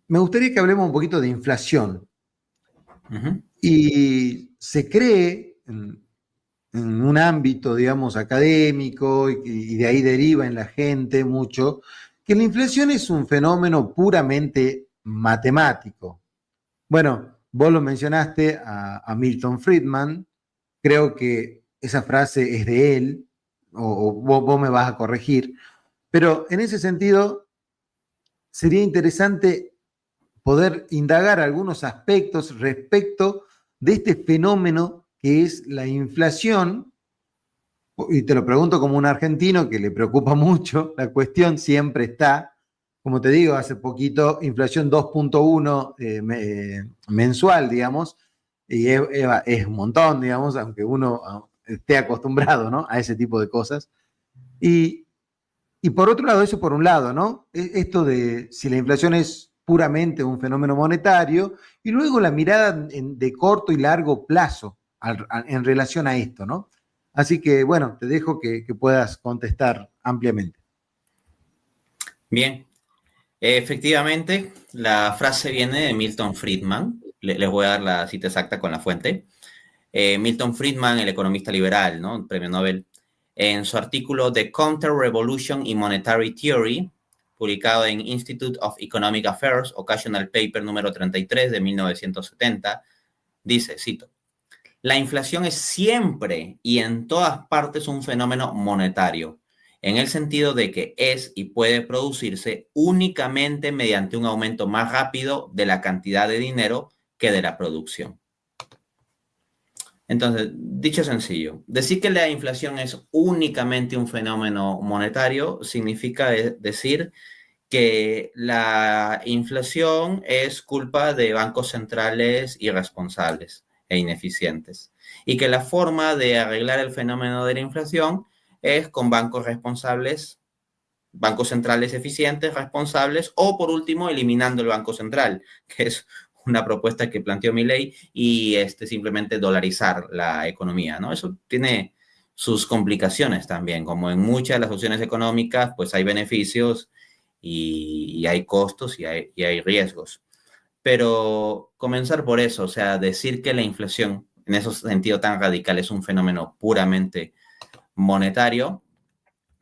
me gustaría que hablemos un poquito de inflación. Ujú. Y se cree en un ámbito, digamos, académico y de ahí deriva en la gente mucho, que la inflación es un fenómeno puramente matemático. Bueno, vos lo mencionaste a Milton Friedman, creo que esa frase es de él, o vos me vas a corregir, pero en ese sentido sería interesante poder indagar algunos aspectos respecto de este fenómeno que es la inflación, y te lo pregunto como un argentino que le preocupa mucho, la cuestión siempre está, como te digo, hace poquito, inflación 2.1 mensual, digamos, y es un montón, digamos, aunque uno esté acostumbrado, ¿no?, a ese tipo de cosas. Y, y por otro lado, eso por un lado, ¿no? Esto de si la inflación es puramente un fenómeno monetario, y luego la mirada de corto y largo plazo en relación a esto, ¿no? Así que, bueno, te dejo que puedas contestar ampliamente. Bien, efectivamente, la frase viene de Milton Friedman. Les voy a dar la cita exacta con la fuente. Milton Friedman, el economista liberal, ¿no? Premio Nobel, en su artículo The Counter-Revolution in Monetary Theory, publicado en Institute of Economic Affairs, Occasional Paper número 33 de 1970, dice, cito, la inflación es siempre y en todas partes un fenómeno monetario, en el sentido de que es y puede producirse únicamente mediante un aumento más rápido de la cantidad de dinero que de la producción. Entonces, dicho sencillo, decir que la inflación es únicamente un fenómeno monetario significa decir que la inflación es culpa de bancos centrales irresponsables e ineficientes y que la forma de arreglar el fenómeno de la inflación es con bancos responsables, bancos centrales eficientes, responsables, o por último, eliminando el Banco Central, que es una propuesta que planteó Milei, y simplemente dolarizar la economía, ¿no? Eso tiene sus complicaciones también, como en muchas de las opciones económicas, pues hay beneficios y hay costos y hay riesgos. Pero comenzar por eso, o sea, decir que la inflación, en ese sentido tan radical, es un fenómeno puramente monetario,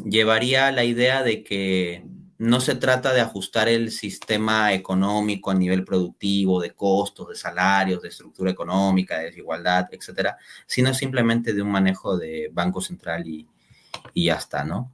llevaría a la idea de que no se trata de ajustar el sistema económico a nivel productivo, de costos, de salarios, de estructura económica, de desigualdad, etcétera, sino simplemente de un manejo de Banco Central y ya está, ¿no?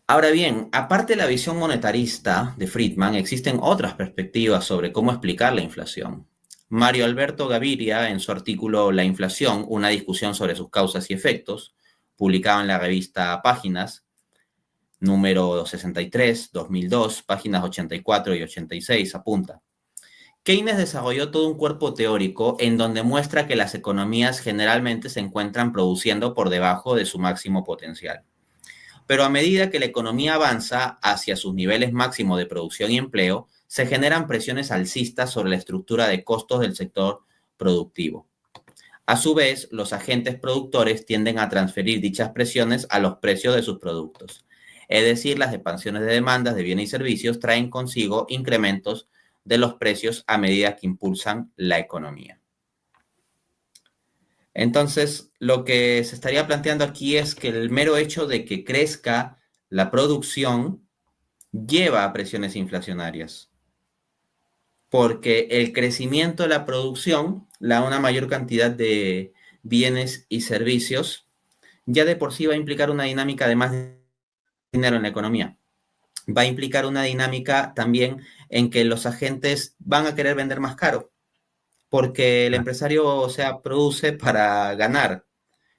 Ahora bien, aparte de la visión monetarista de Friedman, existen otras perspectivas sobre cómo explicar la inflación. Mario Alberto Gaviria, en su artículo La inflación, una discusión sobre sus causas y efectos, publicado en la revista Páginas, número 63, 2002, páginas 84 y 86, apunta. Keynes desarrolló todo un cuerpo teórico en donde muestra que las economías generalmente se encuentran produciendo por debajo de su máximo potencial. Pero a medida que la economía avanza hacia sus niveles máximos de producción y empleo, se generan presiones alcistas sobre la estructura de costos del sector productivo. A su vez, los agentes productores tienden a transferir dichas presiones a los precios de sus productos. Es decir, las expansiones de demandas de bienes y servicios traen consigo incrementos de los precios a medida que impulsan la economía. Entonces, lo que se estaría planteando aquí es que el mero hecho de que crezca la producción lleva a presiones inflacionarias, porque el crecimiento de la producción, una mayor cantidad de bienes y servicios, ya de por sí va a implicar una dinámica de más dinero en la economía. Va a implicar una dinámica también en que los agentes van a querer vender más caro, porque el empresario, o sea, produce para ganar.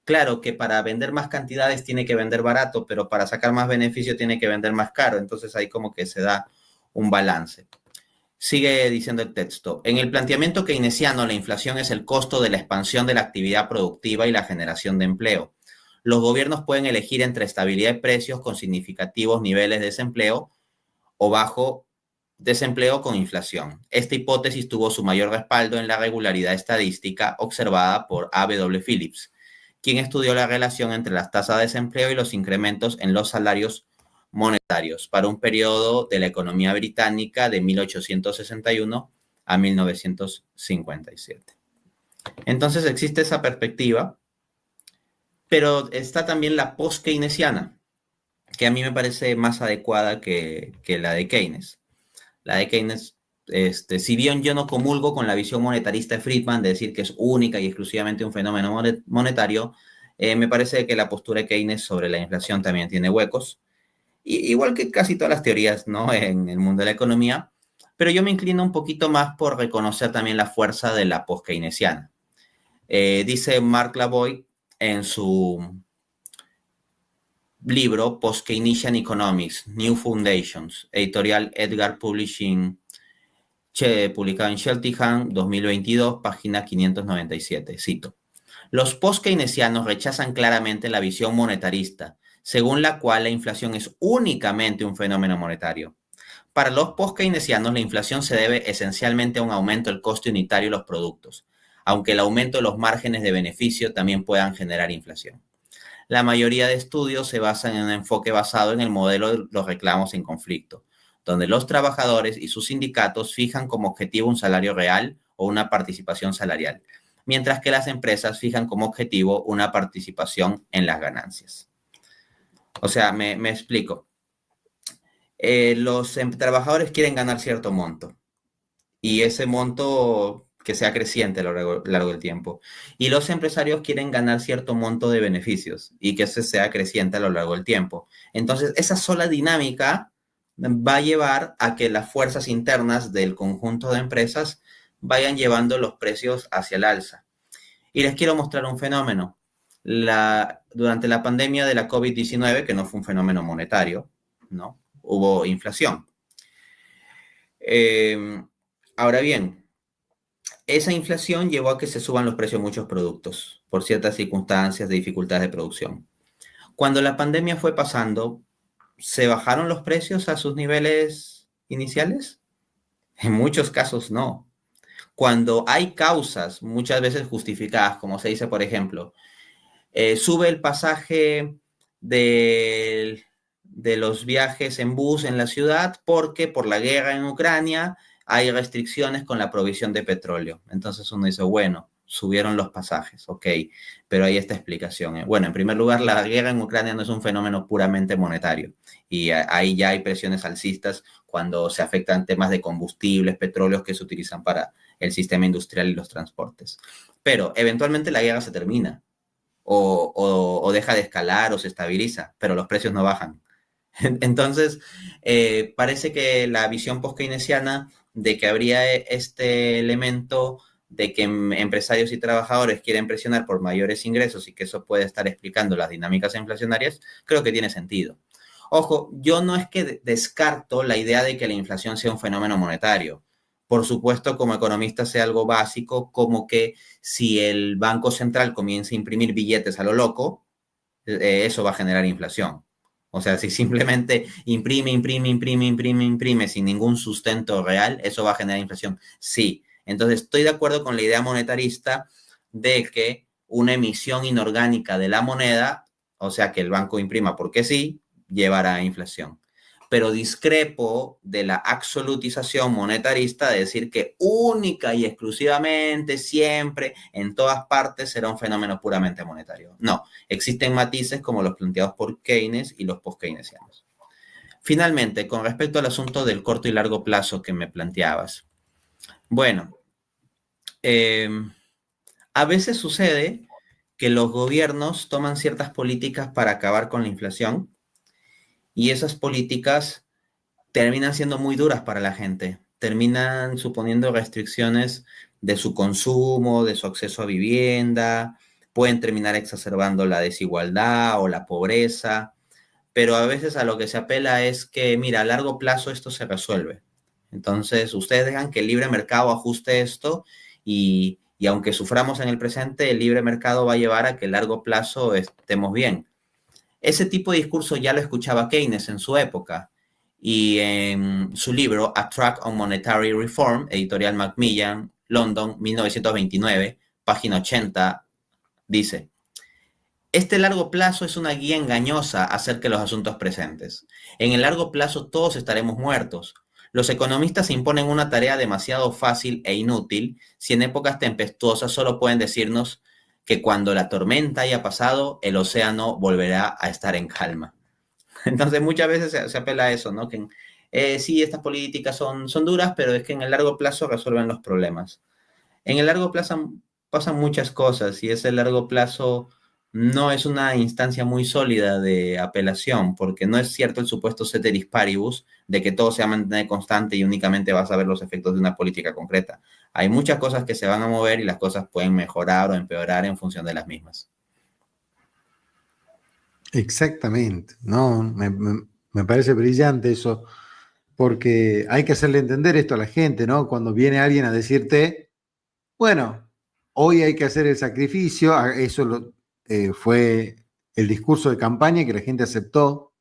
Claro que para vender más cantidades tiene que vender barato, pero para sacar más beneficio tiene que vender más caro. Entonces ahí como que se da un balance. Sigue diciendo el texto. En el planteamiento keynesiano, la inflación es el costo de la expansión de la actividad productiva y la generación de empleo. Los gobiernos pueden elegir entre estabilidad de precios con significativos niveles de desempleo o bajo desempleo con inflación. Esta hipótesis tuvo su mayor respaldo en la regularidad estadística observada por A.W. Phillips, quien estudió la relación entre las tasas de desempleo y los incrementos en los salarios monetarios para un periodo de la economía británica de 1861 a 1957. Entonces existe esa perspectiva, pero está también la post-keynesiana, que a mí me parece más adecuada que la de Keynes. La de Keynes, si bien yo no comulgo con la visión monetarista de Friedman de decir que es única y exclusivamente un fenómeno monetario, me parece que la postura de Keynes sobre la inflación también tiene huecos, igual que casi todas las teorías, ¿no?, en el mundo de la economía, pero yo me inclino un poquito más por reconocer también la fuerza de la post-keynesiana. Dice Mark Lavoie en su libro Post-Keynesian Economics, New Foundations, editorial Edgar Publishing, publicado en Cheltenham, 2022, página 597, cito: los post-keynesianos rechazan claramente la visión monetarista, según la cual la inflación es únicamente un fenómeno monetario. Para los post-keynesianos, la inflación se debe esencialmente a un aumento del coste unitario de los productos, aunque el aumento de los márgenes de beneficio también puedan generar inflación. La mayoría de estudios se basan en un enfoque basado en el modelo de los reclamos en conflicto, donde los trabajadores y sus sindicatos fijan como objetivo un salario real o una participación salarial, mientras que las empresas fijan como objetivo una participación en las ganancias. O sea, me explico. Los trabajadores quieren ganar cierto monto y ese monto que sea creciente a lo largo del tiempo. Y los empresarios quieren ganar cierto monto de beneficios y que ese sea creciente a lo largo del tiempo. Entonces, esa sola dinámica va a llevar a que las fuerzas internas del conjunto de empresas vayan llevando los precios hacia el alza. Y les quiero mostrar un fenómeno. Durante la pandemia de la COVID-19, que no fue un fenómeno monetario, ¿no?, hubo inflación. Ahora bien, esa inflación llevó a que se suban los precios de muchos productos por ciertas circunstancias de dificultades de producción. Cuando la pandemia fue pasando, ¿se bajaron los precios a sus niveles iniciales? En muchos casos no. Cuando hay causas muchas veces justificadas, como se dice, por ejemplo, sube el pasaje de los viajes en bus en la ciudad porque por la guerra en Ucrania hay restricciones con la provisión de petróleo. Entonces uno dice, bueno, subieron los pasajes, ok, pero hay esta explicación. Bueno, en primer lugar, la guerra en Ucrania no es un fenómeno puramente monetario y ahí ya hay presiones alcistas cuando se afectan temas de combustibles, petróleos que se utilizan para el sistema industrial y los transportes. Pero eventualmente la guerra se termina o deja de escalar o se estabiliza, pero los precios no bajan. Entonces, parece que la visión post-keynesiana de que habría este elemento de que empresarios y trabajadores quieren presionar por mayores ingresos y que eso puede estar explicando las dinámicas inflacionarias, creo que tiene sentido. Ojo, yo no es que descarto la idea de que la inflación sea un fenómeno monetario. Por supuesto, como economista sé algo básico, como que si el Banco Central comienza a imprimir billetes a lo loco, eso va a generar inflación. O sea, si simplemente imprime sin ningún sustento real, eso va a generar inflación. Sí. Entonces, estoy de acuerdo con la idea monetarista de que una emisión inorgánica de la moneda, o sea, que el banco imprima porque sí, llevará a inflación. Pero discrepo de la absolutización monetarista de decir que única y exclusivamente, siempre, en todas partes, será un fenómeno puramente monetario. No, existen matices como los planteados por Keynes y los post-keynesianos. Finalmente, con respecto al asunto del corto y largo plazo que me planteabas. Bueno, a veces sucede que los gobiernos toman ciertas políticas para acabar con la inflación y esas políticas terminan siendo muy duras para la gente, terminan suponiendo restricciones de su consumo, de su acceso a vivienda, pueden terminar exacerbando la desigualdad o la pobreza, pero a veces a lo que se apela es que, mira, a largo plazo esto se resuelve. Entonces, ustedes dejan que el libre mercado ajuste esto y aunque suframos en el presente, el libre mercado va a llevar a que a largo plazo estemos bien. Ese tipo de discurso ya lo escuchaba Keynes en su época y en su libro A Tract on Monetary Reform, editorial Macmillan, London, 1929, página 80, dice: Este largo plazo es una guía engañosa acerca de los asuntos presentes. En el largo plazo todos estaremos muertos. Los economistas imponen una tarea demasiado fácil e inútil si en épocas tempestuosas solo pueden decirnos que cuando la tormenta haya pasado, el océano volverá a estar en calma. Entonces muchas veces se apela a eso, ¿no? Que sí, estas políticas son duras, pero es que en el largo plazo resuelven los problemas. En el largo plazo pasan muchas cosas y ese largo plazo no es una instancia muy sólida de apelación, porque no es cierto el supuesto ceteris paribus de que todo se va a mantener constante y únicamente vas a ver los efectos de una política concreta. Hay muchas cosas que se van a mover y las cosas pueden mejorar o empeorar en función de las mismas. Exactamente, no, me parece brillante eso, porque hay que hacerle entender esto a la gente, ¿no? Cuando viene alguien a decirte, bueno, hoy hay que hacer el sacrificio, fue el discurso de campaña que la gente aceptó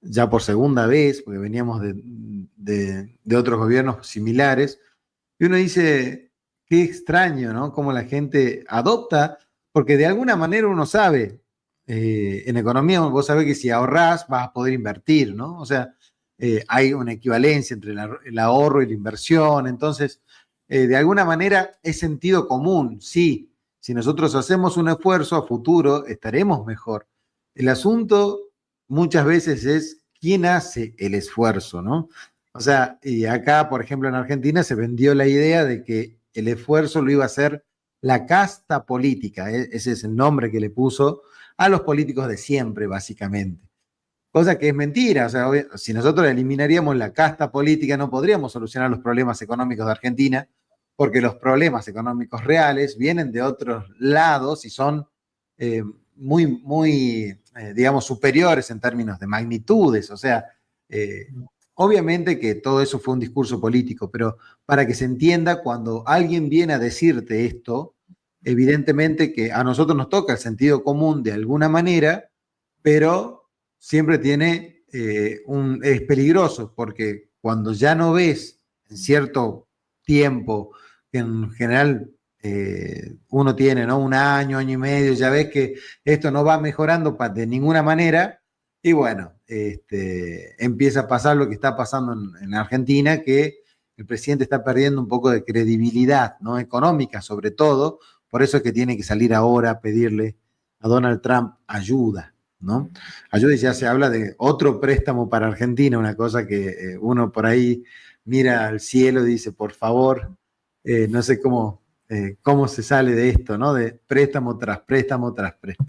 ya por segunda vez, porque veníamos de otros gobiernos similares, y uno dice, qué extraño, ¿no? Cómo la gente adopta, porque de alguna manera uno sabe, en economía vos sabés que si ahorrás vas a poder invertir, ¿no? O sea, hay una equivalencia entre el ahorro y la inversión, entonces, de alguna manera es sentido común, sí, si nosotros hacemos un esfuerzo a futuro estaremos mejor. El asunto muchas veces es quién hace el esfuerzo, ¿no? O sea, y acá, por ejemplo, en Argentina se vendió la idea de que el esfuerzo lo iba a hacer la casta política, ese es el nombre que le puso a los políticos de siempre, básicamente. Cosa que es mentira, o sea, si nosotros eliminaríamos la casta política no podríamos solucionar los problemas económicos de Argentina, porque los problemas económicos reales vienen de otros lados y son eh, digamos, superiores en términos de magnitudes, o sea, eh, obviamente que todo eso fue un discurso político, pero para que se entienda, cuando alguien viene a decirte esto, evidentemente que a nosotros nos toca el sentido común de alguna manera, pero siempre es peligroso, porque cuando ya no ves en cierto tiempo, que en general uno tiene, ¿no? Un año, año y medio, ya ves que esto no va mejorando de ninguna manera, y bueno, empieza a pasar lo que está pasando en Argentina, que el presidente está perdiendo un poco de credibilidad, ¿no? Económica sobre todo, por eso es que tiene que salir ahora a pedirle a Donald Trump ayuda, ¿no? Ayuda, y ya se habla de otro préstamo para Argentina, una cosa que uno por ahí mira al cielo y dice, por favor, no sé cómo se sale de esto, ¿no? De préstamo tras préstamo tras préstamo.